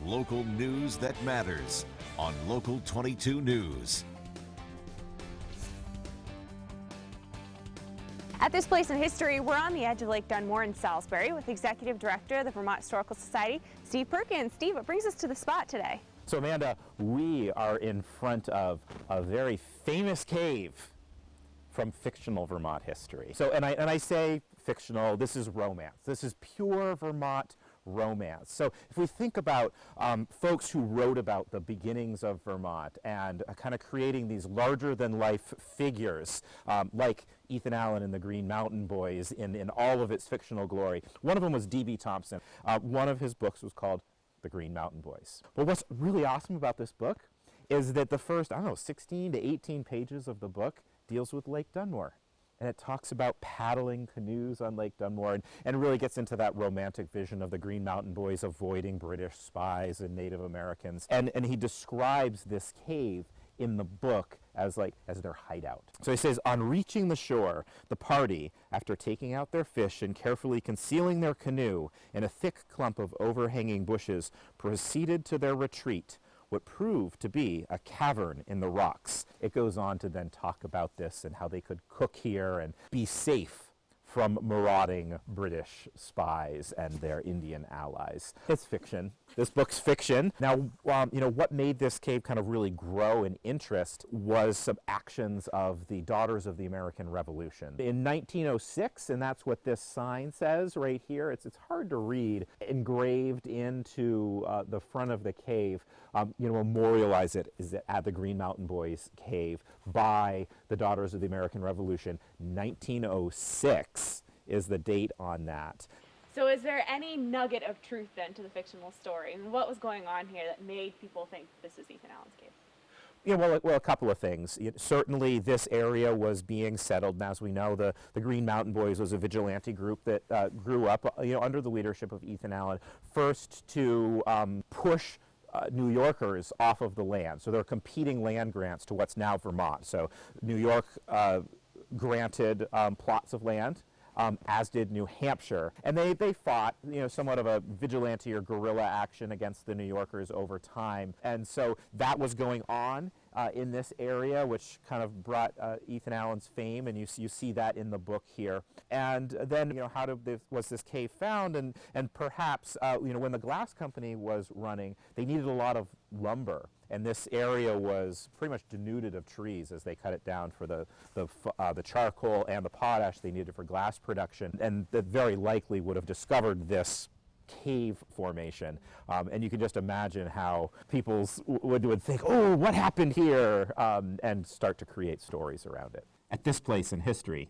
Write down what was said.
Local news that matters on Local 22 News. At this place in history, we're on the edge of Lake Dunmore in Salisbury with Executive Director of the Vermont Historical Society, Steve Perkins. Steve, what brings us to the spot today? So Amanda, we are in front of a very famous cave from fictional Vermont history. So, and I say fictional, this is romance. This is pure Vermont romance. So if we think about folks who wrote about the beginnings of Vermont and kind of creating these larger than life figures like Ethan Allen and the Green Mountain Boys in all of its fictional glory. One of them was D.B. Thompson. One of his books was called The Green Mountain Boys. But what's really awesome about this book is that the first, 16 to 18 pages of the book deals with Lake Dunmore. And it talks about paddling canoes on Lake Dunmore and really gets into that romantic vision of the Green Mountain Boys avoiding British spies and Native Americans. And he describes this cave in the book as their hideout. So he says, on reaching the shore, the party, after taking out their fish and carefully concealing their canoe in a thick clump of overhanging bushes, proceeded to their retreat, what proved to be a cavern in the rocks. It goes on to then talk about this and how they could cook here and be safe from marauding British spies and their Indian allies. It's fiction. This book's fiction. Now, what made this cave kind of really grow in interest was some actions of the Daughters of the American Revolution. In 1906, and that's what this sign says right here, it's hard to read, engraved into the front of the cave, memorialize it is at the Green Mountain Boys cave by the Daughters of the American Revolution. 1906 is the date on that. So is there any nugget of truth then to the fictional story? And what was going on here that made people think this is Ethan Allen's cave? Yeah, well, a couple of things. Certainly this area was being settled, and as we know, the Green Mountain Boys was a vigilante group that grew up under the leadership of Ethan Allen, first to push New Yorkers off of the land. So there are competing land grants to what's now Vermont. So New York granted plots of land, as did New Hampshire. And they fought, somewhat of a vigilante or guerrilla action against the New Yorkers over time. And so that was going on in this area, which kind of brought Ethan Allen's fame, and you see that in the book here. And then, was this cave found? And perhaps, when the glass company was running, they needed a lot of lumber. And this area was pretty much denuded of trees as they cut it down for the charcoal and the potash they needed for glass production. And that very likely would have discovered this cave formation. And you can just imagine how people would think, oh, what happened here? And start to create stories around it. At this place in history,